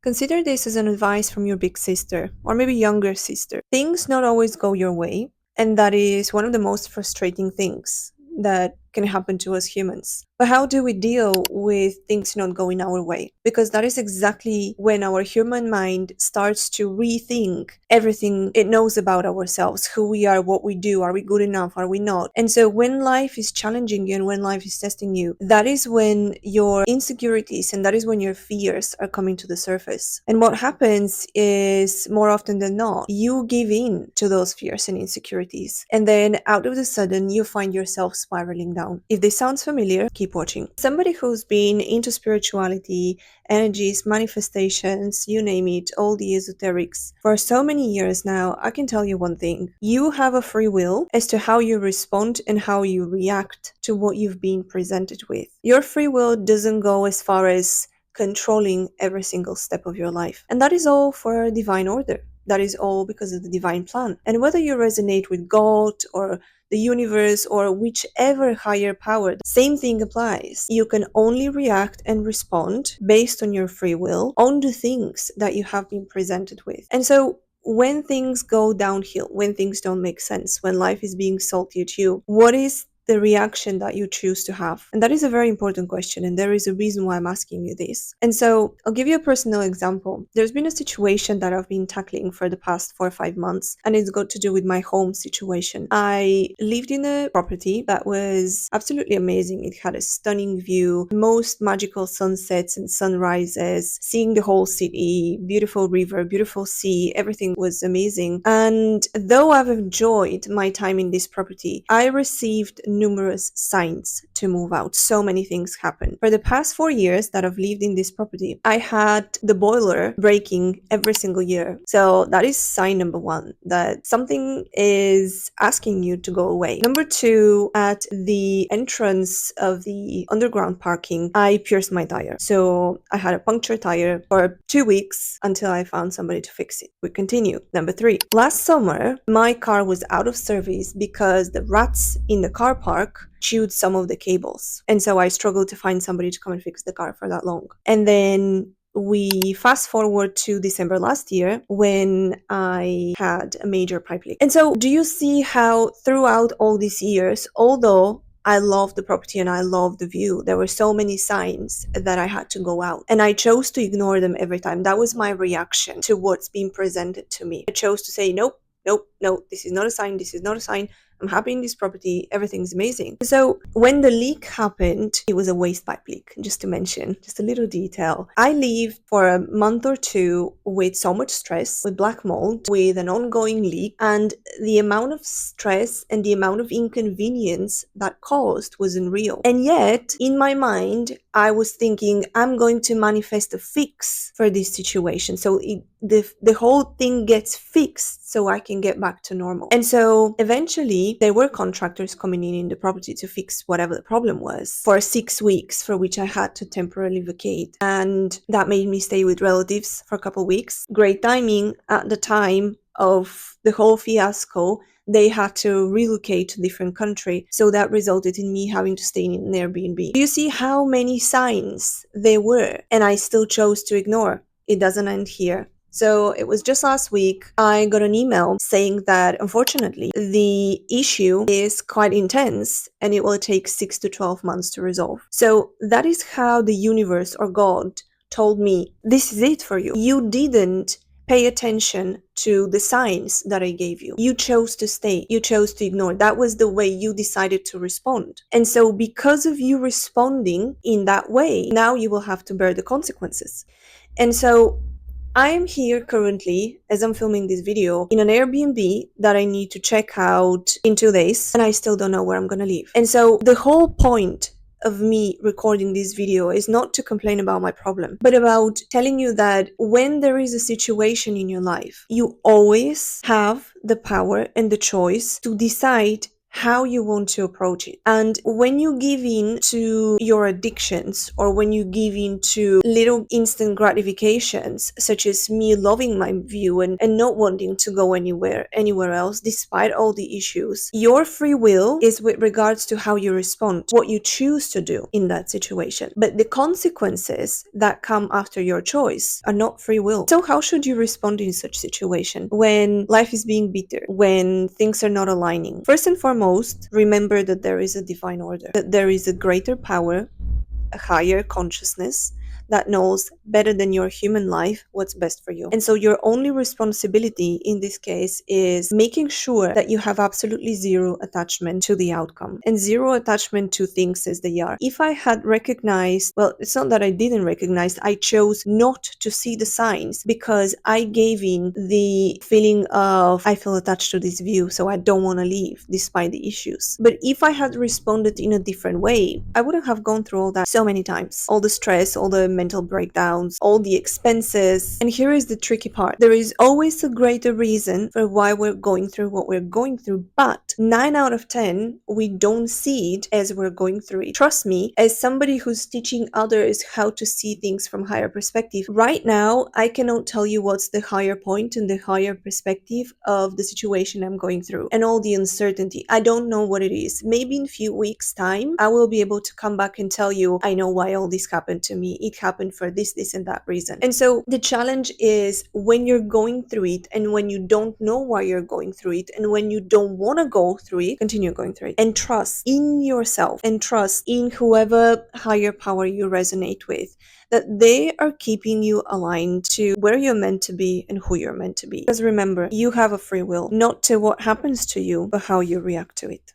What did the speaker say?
Consider this as an advice from your big sister or maybe younger sister. Things not always go your way, and that is one of the most frustrating things that can happen to us humans. But how do we deal with things not going our way? Because that is exactly when our human mind starts to rethink everything it knows about ourselves, who we are, what we do, are we good enough, are we not? And so when life is challenging you and when life is testing you, that is when your insecurities and that is when your fears are coming to the surface. And what happens is, more often than not, you give in to those fears and insecurities. And then out of the sudden, you find yourself spiraling down. If this sounds familiar, keep watching. Somebody who's been into spirituality, energies, manifestations, you name it, all the esoterics, for so many years now, I can tell you one thing. You have a free will as to how you respond and how you react to what you've been presented with. Your free will doesn't go as far as controlling every single step of your life. And that is all for a divine order. That is all because of the divine plan. And whether you resonate with God or the universe or whichever higher power, the same thing applies. You can only react and respond based on your free will on the things that you have been presented with. And so when things go downhill, when things don't make sense, when life is being salty at you, what is the reaction that you choose to have? And that is a very important question, and there is a reason why I'm asking you this. And so I'll give you a personal example. There's been a situation that I've been tackling for the past 4 or 5 months, and it's got to do with my home situation. I lived in a property that was absolutely amazing. It had a stunning view, most magical sunsets and sunrises, seeing the whole city, beautiful river, beautiful sea, everything was amazing. And though I've enjoyed my time in this property, I received numerous signs to move out. So many things happened. For the past 4 years that I've lived in this property, I had the boiler breaking every single year. So that is sign number one, that something is asking you to go away. Number two, at the entrance of the underground parking, I pierced my tire. So I had a punctured tire for 2 weeks until I found somebody to fix it. We continue. Number three, last summer, my car was out of service because the rats in the car park chewed some of the cables. And so I struggled to find somebody to come and fix the car for that long. And then we fast forward to December last year when I had a major pipe leak. And so do you see how throughout all these years, although I love the property and I love the view, there were so many signs that I had to go out. And I chose to ignore them every time. That was my reaction to what's being presented to me. I chose to say, nope, nope, no, this is not a sign, this is not a sign. I'm happy in this property, everything's amazing. So when the leak happened, it was a waste pipe leak, just to mention, just a little detail. I lived for a month or two with so much stress, with black mold, with an ongoing leak, and the amount of stress and the amount of inconvenience that caused was unreal. And yet, in my mind, I was thinking, I'm going to manifest a fix for this situation. So the whole thing gets fixed so I can get back to normal. And so eventually there were contractors coming in the property to fix whatever the problem was for 6 weeks, for which I had to temporarily vacate. And that made me stay with relatives for a couple of weeks. Great timing at the time of the whole fiasco. They had to relocate to a different country. So that resulted in me having to stay in an Airbnb. Do you see how many signs there were? And I still chose to ignore. It doesn't end here. So it was just last week, I got an email saying that unfortunately the issue is quite intense and it will take 6 to 12 months to resolve. So that is how the universe or God told me, this is it for you. You didn't pay attention to the signs that I gave you. You chose to stay. You chose to ignore. That was the way you decided to respond. And so because of you responding in that way, now you will have to bear the consequences. And so I am here currently, as I'm filming this video, in an Airbnb that I need to check out in 2 days, and I still don't know where I'm gonna live. And so the whole point of me recording this video is not to complain about my problem, but about telling you that when there is a situation in your life, you always have the power and the choice to decide how you want to approach it. And when you give in to your addictions, or when you give in to little instant gratifications, such as me loving my view and not wanting to go anywhere else despite all the issues, your free will is with regards to how you respond, what you choose to do in that situation. But the consequences that come after your choice are not free will. So how should you respond in such situation when life is being bitter, when things are not aligning? First and foremost, remember that there is a divine order, that there is a greater power, a higher consciousness that knows better than your human life what's best for you. And so your only responsibility in this case is making sure that you have absolutely zero attachment to the outcome and zero attachment to things as they are. If I had recognized, well, it's not that I didn't recognize, I chose not to see the signs because I gave in the feeling of I feel attached to this view, so I don't want to leave despite the issues. But if I had responded in a different way, I wouldn't have gone through all that so many times. All the stress, all the mental breakdowns, all the expenses. And here is the tricky part. There is always a greater reason for why we're going through what we're going through, but 9 out of 10, we don't see it as we're going through it. Trust me, as somebody who's teaching others how to see things from higher perspective, right now, I cannot tell you what's the higher point and the higher perspective of the situation I'm going through and all the uncertainty. I don't know what it is. Maybe in a few weeks' time, I will be able to come back and tell you, I know why all this happened to me. It happened for this, and that reason. And so the challenge is when you're going through it and when you don't know why you're going through it and when you don't want to go through it, continue going through it and trust in yourself and trust in whoever higher power you resonate with, that they are keeping you aligned to where you're meant to be and who you're meant to be. Because remember, you have a free will, not to what happens to you, but how you react to it.